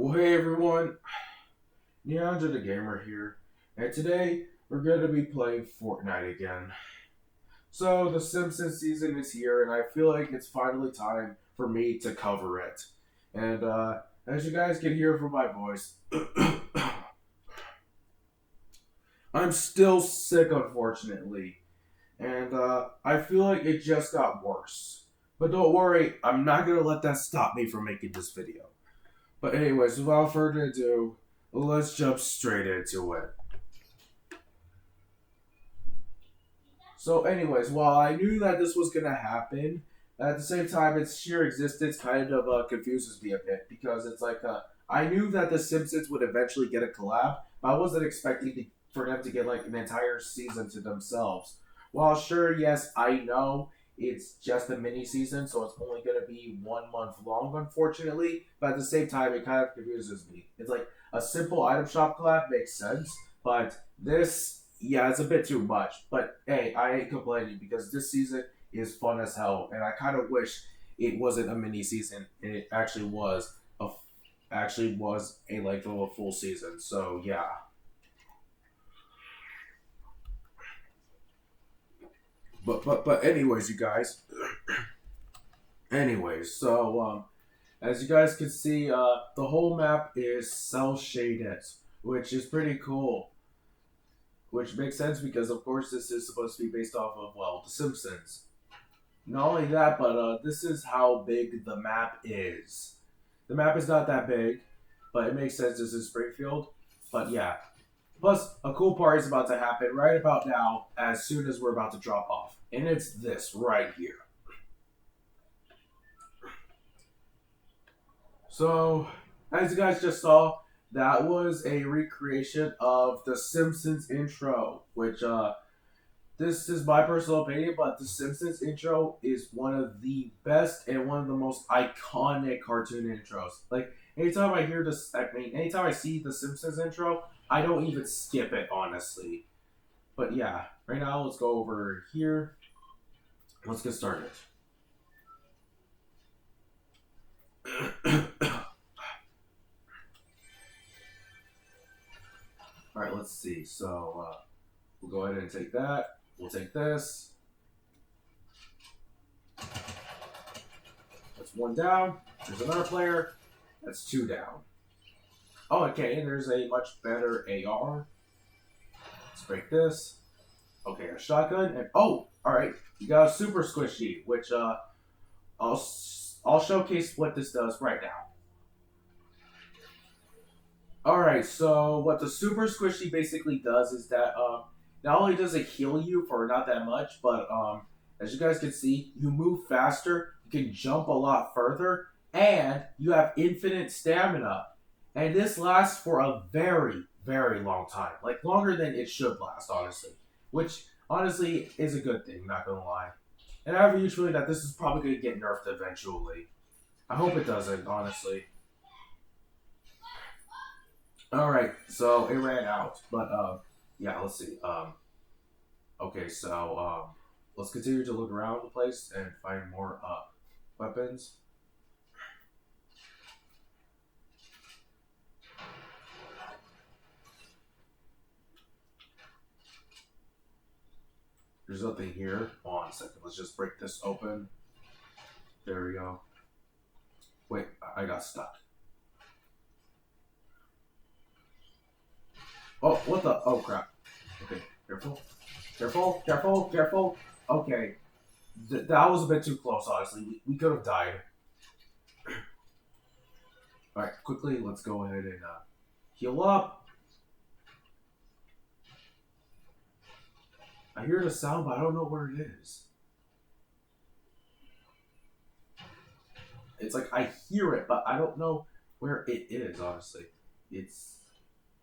Well, hey everyone, Neandra the Gamer here, and today we're going to be playing Fortnite again. So, the Simpsons season is here, and I feel like it's finally time for me to cover it. And, as you guys can hear from my voice, I'm still sick, unfortunately, and, I feel like it just got worse. But don't worry, I'm not going to let that stop me from making this video. But anyways, without further ado, let's jump straight into it. So anyways, while I knew that this was gonna happen, at the same time, its sheer existence kind of confuses me a bit because it's like I knew that the Simpsons would eventually get a collab, but I wasn't expecting for them to get like an entire season to themselves. While sure, yes, I know it's just a mini season, so it's only gonna be 1 month long, unfortunately. But at the same time, it kind of confuses me. It's like a simple item shop collab makes sense, but this, yeah, it's a bit too much. But hey, I ain't complaining because this season is fun as hell, and I kind of wish it wasn't a mini season and it actually was a length of a full season. So yeah. But anyways, you guys. Anyways, so as you guys can see, the whole map is cell shaded, which is pretty cool. Which makes sense because, of course, this is supposed to be based off of, well, The Simpsons. Not only that, but this is how big the map is. The map is not that big, but it makes sense. This is Springfield. But yeah. Plus, a cool part is about to happen right about now, as soon as we're about to drop off. And it's this right here. So, as you guys just saw, that was a recreation of the Simpsons intro, which this is my personal opinion, but the Simpsons intro is one of the best and one of the most iconic cartoon intros. Like anytime I hear this, anytime I see the Simpsons intro, I don't even skip it, honestly. But yeah, right now let's go over here. Let's get started. All right, let's see. So we'll go ahead and take that. We'll take this. That's one down. There's another player. That's two down. Oh, okay, and there's a much better AR. Let's break this. Okay, a shotgun, and oh, all right, you got a super squishy, which I'll showcase what this does right now. All right, so what the super squishy basically does is that not only does it heal you for not that much, but as you guys can see, you move faster, you can jump a lot further, and you have infinite stamina. And this lasts for a very, very long time. Like, longer than it should last, honestly. Which, honestly, is a good thing, not gonna lie. And I have a huge feeling that this is probably gonna get nerfed eventually. I hope it doesn't, honestly. Alright, so it ran out. But, yeah, let's see. Okay, so, let's continue to look around the place and find more, weapons. There's nothing here. Hold on a second. Let's just break this open. There we go. Wait, I got stuck. Oh, what the? Oh, crap. Okay, careful. Careful, careful, careful. Okay. That was a bit too close, honestly. We could have died. Alright, quickly, let's go ahead and heal up. I hear the sound, but I don't know where it is. It's like I hear it, but I don't know where it is, honestly. It's...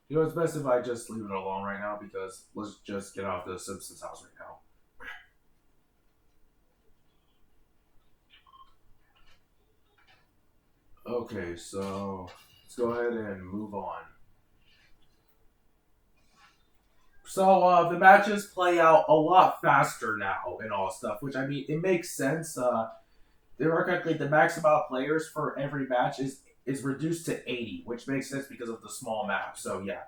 You know, it's best if I just leave it alone right now because let's just get off the Simpsons house right now. Okay, so let's go ahead and move on. So the matches play out a lot faster now and all stuff, which I mean, it makes sense. Theoretically, the max amount of players for every match is is reduced to 80, which makes sense because of the small map. So yeah.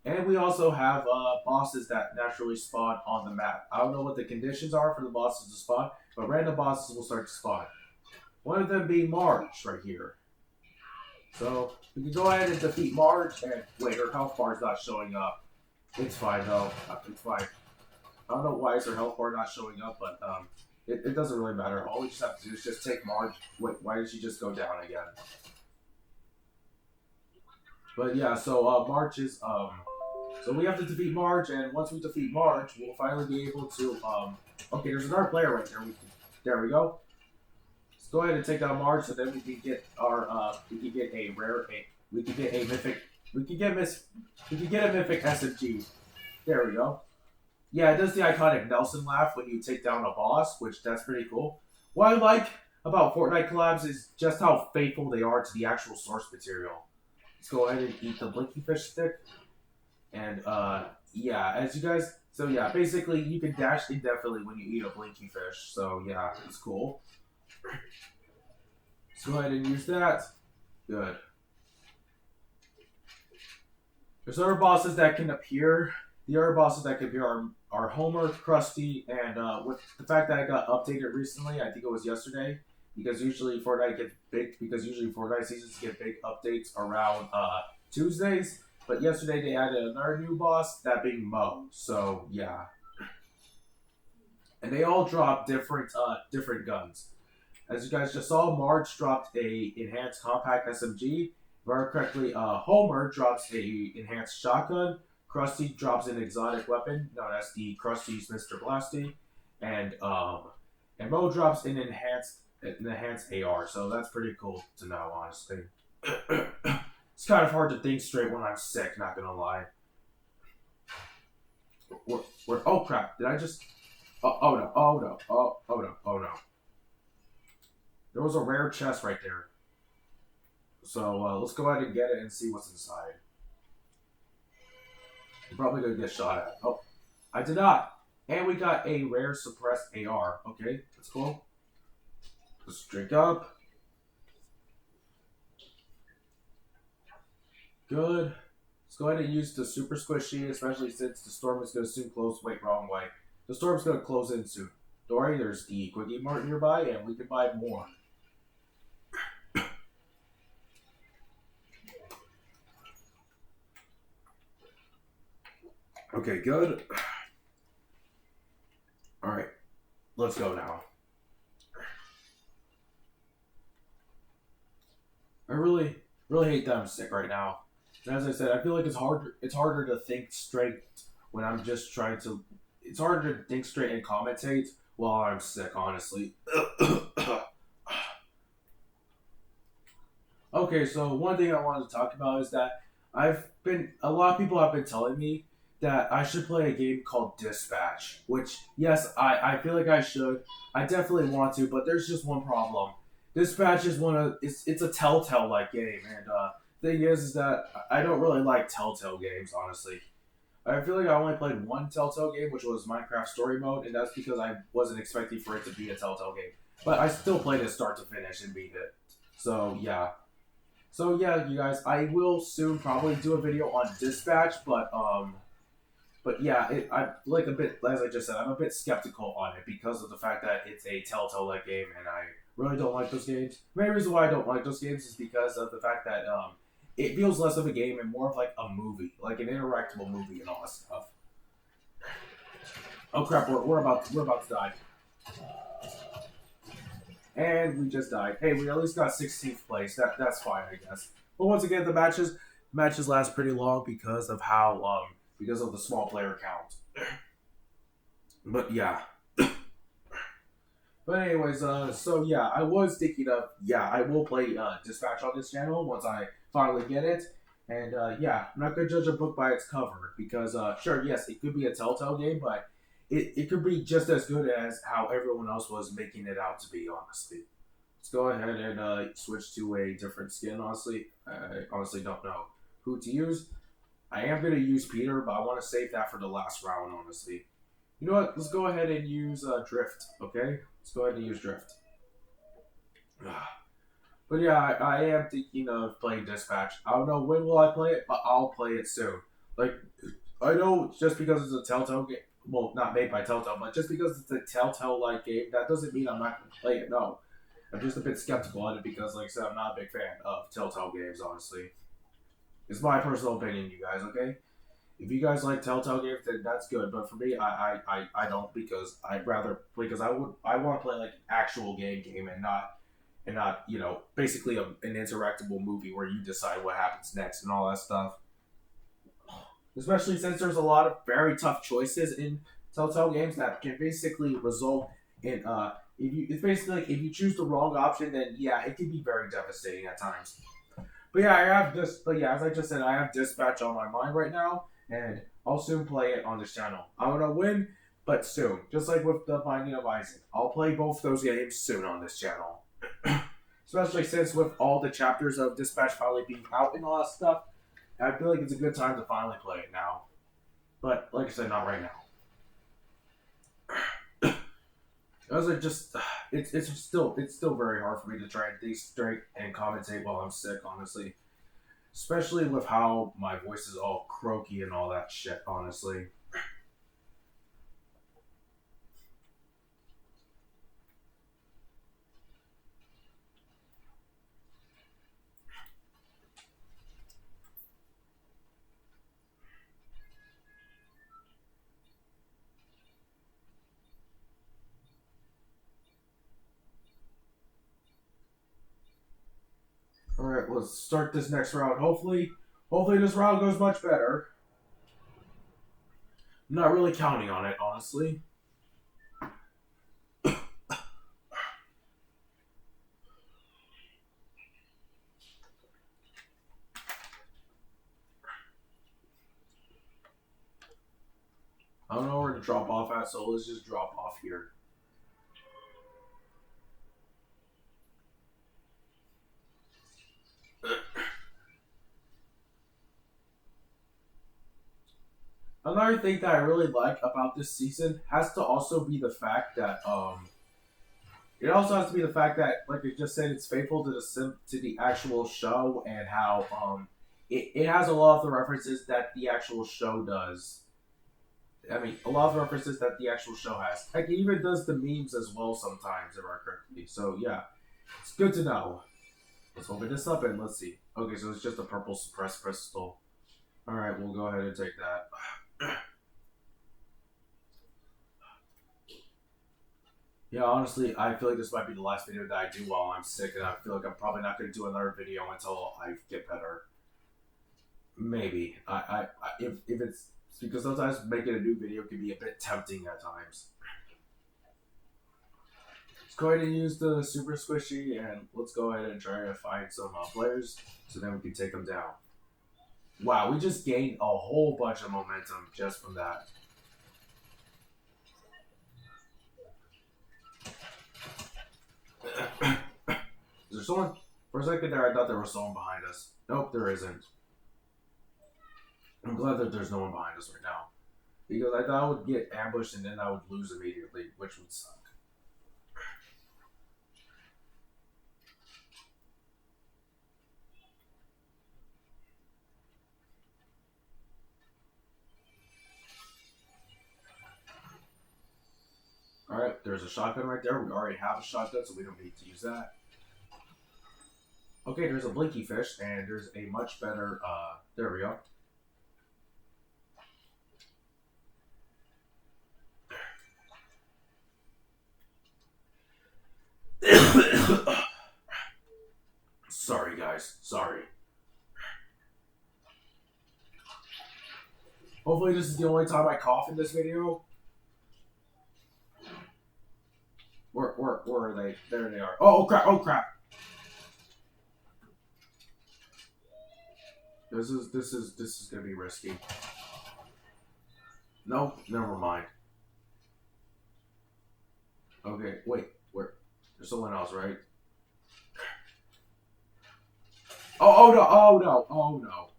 And we also have bosses that naturally spawn on the map. I don't know what the conditions are for the bosses to spawn, but random bosses will start to spawn. One of them being Marge right here. So we can go ahead and defeat Marge. And wait, her health bar is not showing up. It's fine though. It's fine. I don't know why is her health bar not showing up, but it doesn't really matter. All we just have to do is just take Marge. Wait, why did she just go down again? But yeah, so Marge is so we have to defeat Marge, and once we defeat Marge, we'll finally be able to okay, there's another player right there. There we go. Let's go ahead and take down Marge, so then we can get our we can get a rare we can get a mythic we can get a mythic SMG. There we go. Yeah, it does the iconic Nelson laugh when you take down a boss, which that's pretty cool. What I like about Fortnite collabs is just how faithful they are to the actual source material. Let's go ahead and eat the blinky fish stick. And yeah, as you guys, so yeah, basically you can dash indefinitely when you eat a blinky fish. So yeah, it's cool. Let's go ahead and use that. Good. There's other bosses that can appear. The other bosses that can appear are Homer, Krusty, and with the fact that I got updated recently, I think it was yesterday, because usually Fortnite seasons get big updates around Tuesdays. But yesterday they added another new boss, that being Mo. So yeah, and they all drop different guns. As you guys just saw, Marge dropped a enhanced compact SMG. If I remember correctly, Homer drops a enhanced shotgun. Krusty drops an exotic weapon known as the Krusty's Mr. Blasty, and Mo drops an enhanced AR. So that's pretty cool to know, honestly. It's kind of hard to think straight when I'm sick, not gonna lie. Oh crap, did I just... Oh no, oh no, oh no, oh no. There was a rare chest right there. So let's go ahead and get it and see what's inside. You're probably gonna get shot at. Oh, I did not. And we got a rare suppressed AR. Okay, that's cool. Let's drink up. Good. Let's go ahead and use the super squishy, especially since the storm is going to soon close. Wait, wrong way. The storm's going to close in soon. Don't worry, there's the Quickie Mart nearby, and we can buy more. Okay, good. Alright, let's go now. I really hate that I'm sick right now. And as I said, I feel like it's harder to think straight when I'm just trying to... It's harder to think straight and commentate while I'm sick, honestly. Okay, so one thing I wanted to talk about is that a lot of people have been telling me that I should play a game called Dispatch, which, yes, I feel like I should. I definitely want to, but there's just one problem. Dispatch is it's a Telltale-like game, and thing is that I don't really like Telltale games, honestly. I feel like I only played one Telltale game, which was Minecraft Story Mode, and that's because I wasn't expecting for it to be a Telltale game. But I still played it start to finish and beat it. So, yeah. So, yeah, you guys, I will soon probably do a video on Dispatch, but yeah, I'm like a bit, as I just said, I'm a bit skeptical on it because of the fact that it's a Telltale-like game, and I really don't like those games. The main reason why I don't like those games is because of the fact that it feels less of a game and more of like a movie, like an interactable movie and all that stuff. Oh crap, we're about to die. And we just died. Hey, we at least got 16th place. That's fine, I guess. But once again, the matches last pretty long because of how because of the small player count. But yeah. But anyways, so yeah, I was thinking of, yeah, I will play Dispatch on this channel once I finally get it. And yeah, I'm not going to judge a book by its cover because, sure, yes, it could be a Telltale game, but it could be just as good as how everyone else was making it out to be, honestly. Let's go ahead and switch to a different skin, honestly. I honestly don't know who to use. I am going to use Peter, but I want to save that for the last round, honestly. You know what? Let's go ahead and use Drift, okay? Let's go ahead and use Drift. But yeah, I am thinking of playing Dispatch. I don't know when will I play it, but I'll play it soon. Like I know just because it's a Telltale game, well, not made by Telltale, but just because it's a Telltale-like game, that doesn't mean I'm not going to play it. No, I'm just a bit skeptical on it because, like I said, I'm not a big fan of Telltale games. Honestly, it's my personal opinion, you guys. Okay, if you guys like Telltale games, then that's good. But for me, I don't because I'd rather because I want to play like an actual game and not basically an interactable movie where you decide what happens next and all that stuff. Especially since there's a lot of very tough choices in Telltale games that can basically result in if you it's basically like if you choose the wrong option, then yeah, it can be very devastating at times. But yeah, I have this. But yeah, as I just said, I have Dispatch on my mind right now, and I'll soon play it on this channel. I don't know when, but soon. Just like with the Binding of Isaac, I'll play both those games soon on this channel. Especially since with all the chapters of Dispatch finally being out and all that stuff, I feel like it's a good time to finally play it now. But like I said, not right now. As I just, it's still very hard for me to try and think straight and commentate while I'm sick. Honestly, especially with how my voice is all croaky and all that shit. Honestly. All right, let's start this next round. Hopefully this round goes much better. I'm not really counting on it, honestly. I don't know where to drop off at, so let's just drop off here. Another thing that I really like about this season has to also be the fact that it also has to be the fact that, like I just said, it's faithful to to the actual show and how it has a lot of the references that the actual show does. I mean, a lot of the references that the actual show has. Like, it even does the memes as well sometimes, if I remember correctly. So yeah, it's good to know. Let's open this up and let's see. Okay, so it's just a purple suppressed crystal. All right, we'll go ahead and take that. Yeah, honestly, I feel like this might be the last video that I do while I'm sick, and I feel like I'm probably not going to do another video until I get better. Maybe. If it's because sometimes making a new video can be a bit tempting at times. Let's go ahead and use the super squishy, and let's go ahead and try to find some players, so then we can take them down. Wow, we just gained a whole bunch of momentum just from that. Is there someone? For a second there, I thought there was someone behind us. Nope, there isn't. I'm glad that there's no one behind us right now. Because I thought I would get ambushed and then I would lose immediately, which would suck. Alright, there's a shotgun right there. We already have a shotgun, so we don't need to use that. Okay, there's a blinky fish, and there's a much better, there we go. Sorry, guys. Sorry. Hopefully this is the only time I cough in this video. Where are they? There they are. Oh crap! Oh crap! This is gonna be risky. Nope, never mind. Okay, wait, where? There's someone else, right? Oh no! Oh no! Oh no!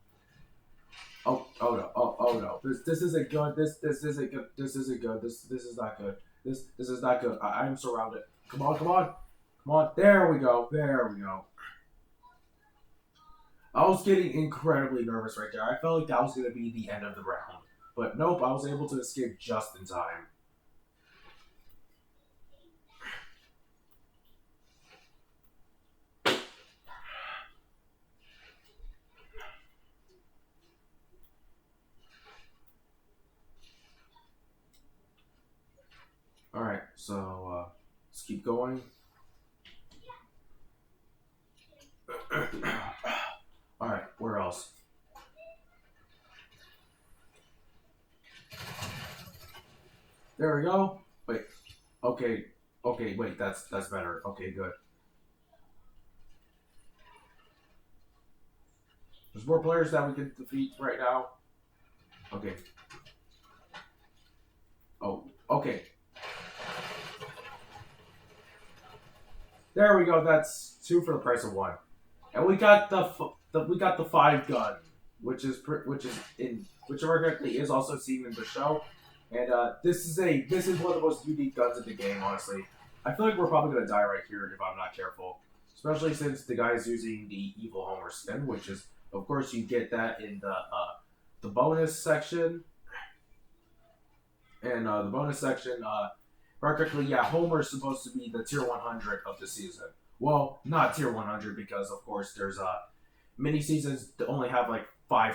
Oh no! Oh no! This isn't good. This isn't good. This isn't good. This is not good. This is not good. I'm surrounded. Come on! Come on! Come on! There we go. There we go. I was getting incredibly nervous right there. I felt like that was going to be the end of the round. But nope, I was able to escape just in time. Alright, so let's keep going. Alright, where else? There we go. Wait. Okay. Okay, wait, that's better. Okay, good. There's more players that we can defeat right now. Okay. Oh, okay. There we go. That's 2 for the price of 1. And we got the 5 gun, which is correctly is also seen in the show. And this is one of the most unique guns in the game, honestly. I feel like we're probably gonna die right here if I'm not careful. Especially since the guy is using the evil Homer skin, which is, of course, you get that in the bonus section. And the bonus section, practically, yeah, Homer is supposed to be the tier 100 of the season. Well, not tier 100 because, of course, there's mini seasons that only have like 4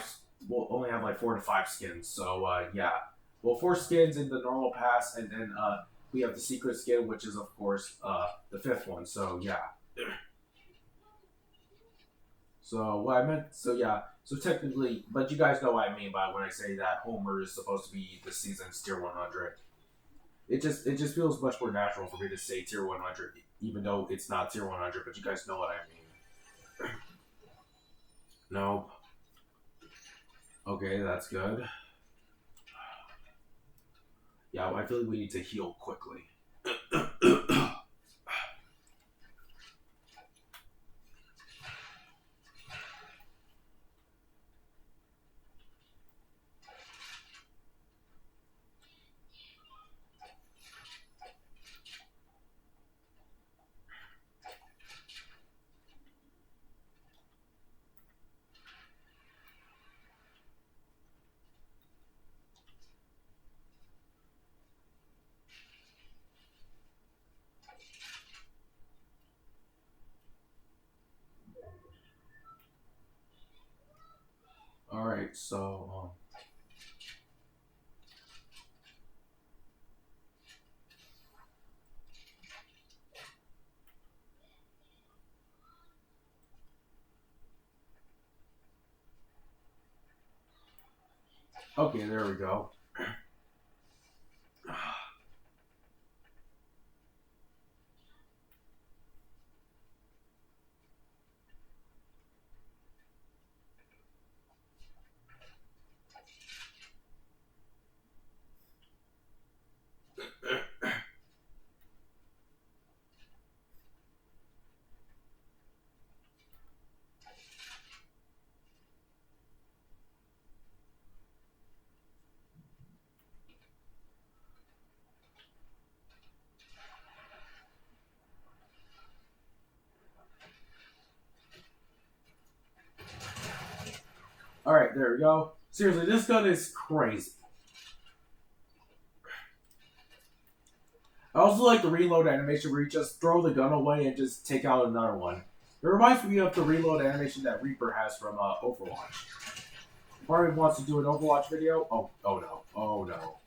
to 5 skins. So yeah, well, 4 skins in the normal pass, and then we have the secret skin, which is, of course, the 5th one. So yeah. So what I meant, so yeah, so technically, but you guys know what I mean by when I say that Homer is supposed to be the season's tier 100. It just feels much more natural for me to say tier 100, even though it's not tier 100. But you guys know what I mean. No. Okay, that's good. Yeah, I feel like we need to heal quickly. Alright, so... okay, there we go. Alright, there we go. Seriously, this gun is crazy. I also like the reload animation where you just throw the gun away and just take out another one. It reminds me of the reload animation that Reaper has from Overwatch. Probably wants to do an Overwatch video. Oh no. Oh no.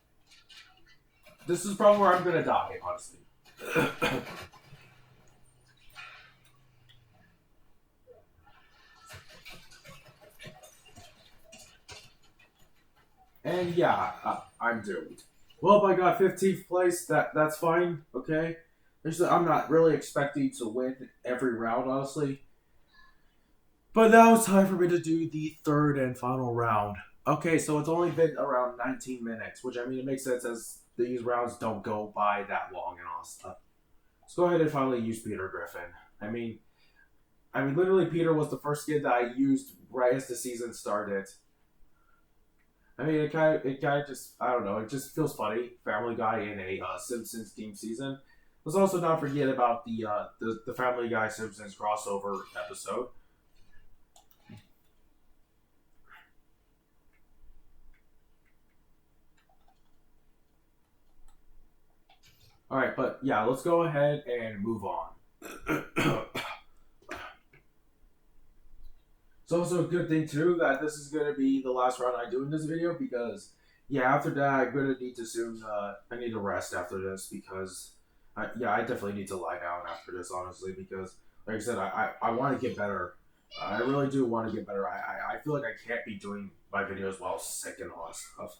This is probably where I'm gonna die, honestly. And yeah, I'm doomed. Well, if I got 15th place, that's fine, okay? I'm not really expecting to win every round, honestly. But now it's time for me to do the 3rd and final round. Okay, so it's only been around 19 minutes, which, I mean, it makes sense as these rounds don't go by that long and all stuff. Let's go ahead and finally use Peter Griffin. I mean, literally, Peter was the first kid that I used right as the season started. I mean, it kind of just, I don't know, it just feels funny. Family Guy in a Simpsons themed season. Let's also not forget about the Family Guy Simpsons crossover episode. All right, but yeah, let's go ahead and move on. It's also a good thing too that this is gonna be the last round I do in this video because yeah, after that I'm gonna need to soon. I need to rest after this because yeah, I definitely need to lie down after this honestly because like I said, I want to get better. I really do want to get better. I feel like I can't be doing my videos while sick and all that stuff.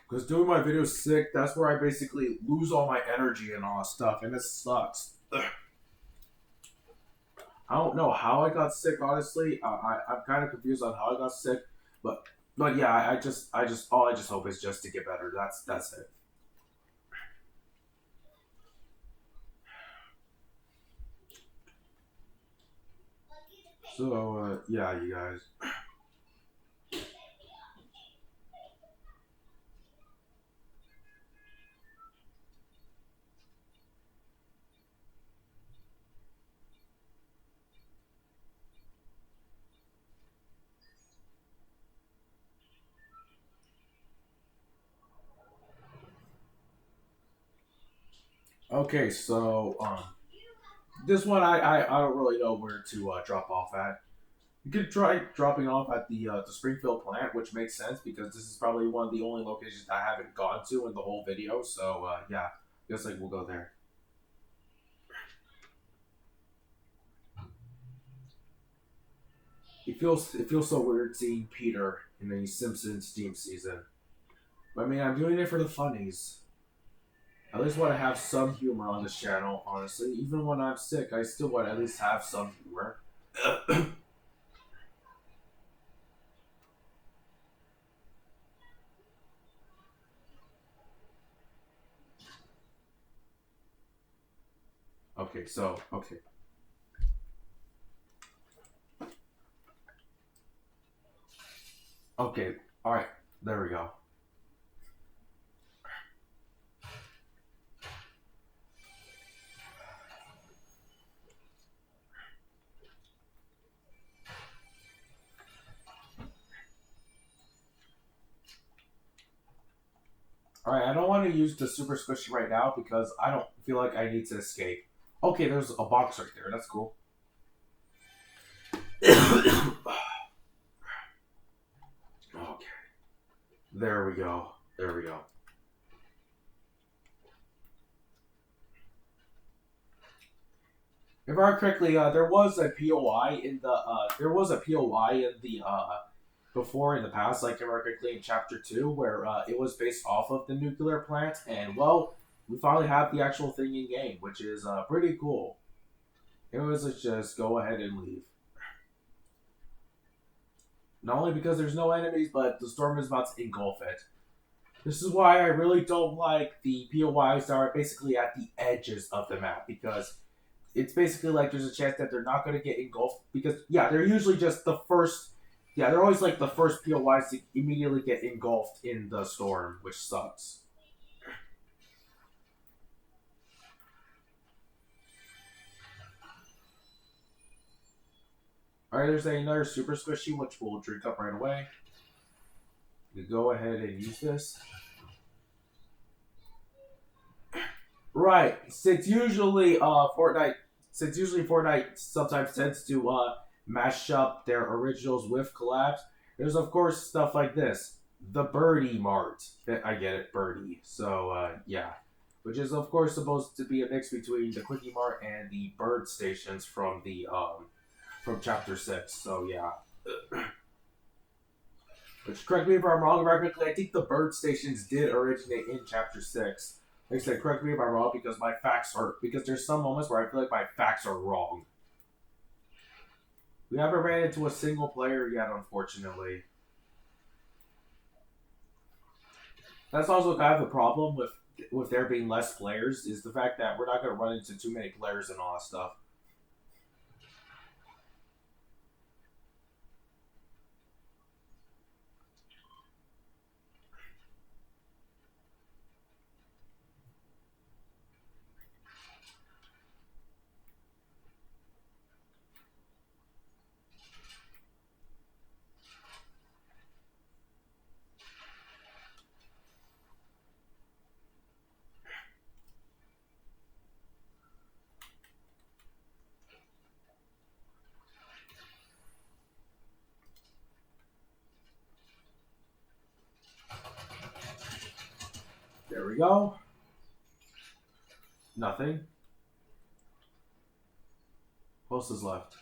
Because doing my videos sick, that's where I basically lose all my energy and all that stuff, and it sucks. Ugh. I don't know how I got sick, honestly. I'm kind of confused on how I got sick, but yeah, all I just hope is just to get better. That's it. So yeah, you guys. Okay, so this one I don't really know where to drop off at. You could try dropping off at the Springfield plant, which makes sense because this is probably one of the only locations I haven't gone to in the whole video. So yeah, guess like we'll go there. It feels so weird seeing Peter in the Simpsons theme season. But I mean, I'm doing it for the funnies. I at least want to have some humor on this channel, honestly. Even when I'm sick, I still want to at least have some humor. Okay, so, okay. Okay, alright. There we go. Alright, I don't want to use the super squishy right now because I don't feel like I need to escape. Okay, there's a box right there. That's cool. Okay. There we go. There we go. If I remember correctly, there was a POI in the before in the past, like correctly in chapter 2, where it was based off of the nuclear plant, and well, we finally have the actual thing in game, which is pretty cool. Anyways, let's just go ahead and leave. Not only because there's no enemies, but the storm is about to engulf it. This is why I really don't like the POIs that are basically at the edges of the map, because it's basically like there's a chance that they're not going to get engulfed, because, yeah, they're usually just the first. Yeah, they're always like the first POIs to immediately get engulfed in the storm, which sucks. Alright, there's another super squishy, which we'll drink up right away. We go ahead and use this. Right, since usually Fortnite sometimes tends to mash up their originals with collabs, there's of course stuff like this. The Birdie Mart. I get it, Birdie. So yeah. Which is of course supposed to be a mix between the Quickie Mart and the bird stations from the from chapter 6. So yeah. Which, correct me if I'm wrong, I think the bird stations did originate in chapter 6. Like I said, correct me if I'm wrong because my facts are, because there's some moments where I feel like my facts are wrong. We haven't ran into a single player yet, unfortunately. That's also kind of the problem with there being less players, is the fact that we're not going to run into too many players and all that stuff. we go. Nothing. What else is left?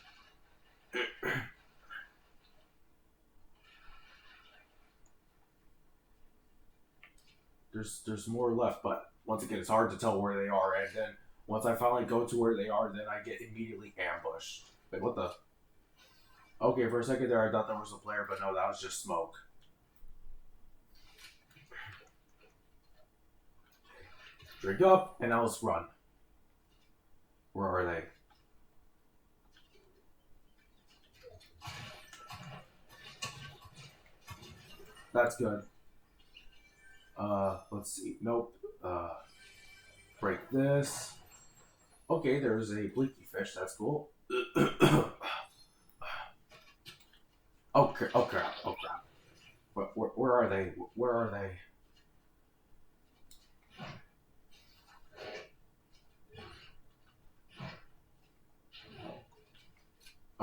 There's more left, but once again, it's hard to tell where they are. And then once I finally go to where they are, then I get immediately ambushed. Wait, what the? Okay, for a second there, I thought there was a player, but no, that was just smoke. Drink up, and now let's run. Where are they? That's good. Let's see. Nope. Break this. Okay, there's a blinky fish. That's cool. Oh crap! Oh crap! Oh crap! Where are they? Where are they?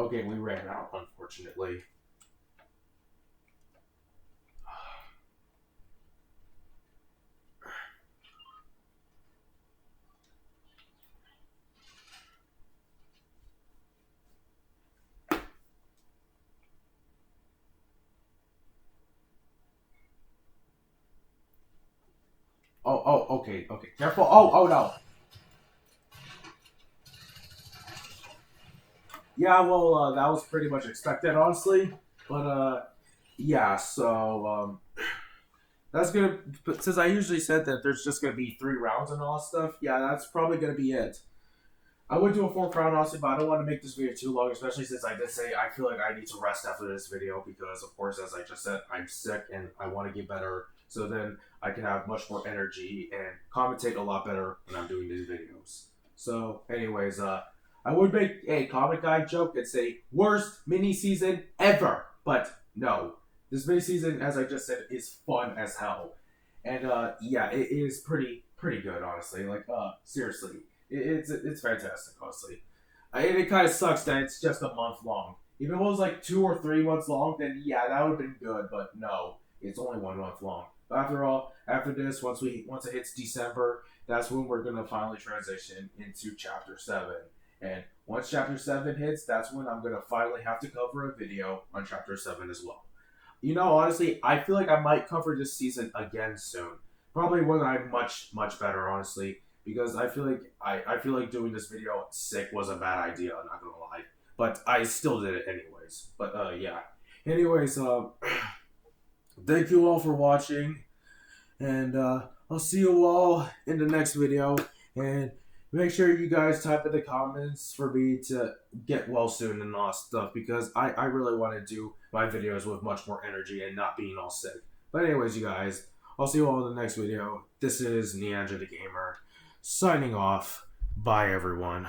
Okay, we ran out, unfortunately. Okay. Careful. Oh no. Yeah, well, that was pretty much expected, honestly. But, yeah, so, that's gonna, but since I usually said that there's just gonna be 3 rounds and all that stuff, yeah, that's probably gonna be it. I would do a 4th round, honestly, but I don't want to make this video too long, especially since I did say I feel like I need to rest after this video because, of course, as I just said, I'm sick and I want to get better. So then I can have much more energy and commentate a lot better when I'm doing these videos. So, anyways, I would make a Comic Guide joke and say, worst mini-season ever. But no, this mini-season, as I just said, is fun as hell. And, yeah, it is pretty good, honestly. Like, seriously. It's fantastic, honestly. It kind of sucks that it's just a month long. If it was like 2 or 3 months long, then yeah, that would have been good. But no, it's only 1 month long. But after all, after this, once it hits December, that's when we're gonna finally transition into Chapter 7. And once Chapter 7 hits, that's when I'm gonna finally have to cover a video on Chapter 7 as well. You know, honestly, I feel like I might cover this season again soon. Probably when I'm much better, honestly. Because I feel like doing this video sick was a bad idea, I'm not gonna lie. But I still did it anyways. But yeah. Anyways, thank you all for watching. And I'll see you all in the next video. And make sure you guys type in the comments for me to get well soon and all that stuff. Because I really want to do my videos with much more energy and not being all sick. But anyways, you guys, I'll see you all in the next video. This is Neandra the Gamer. Signing off. Bye, everyone.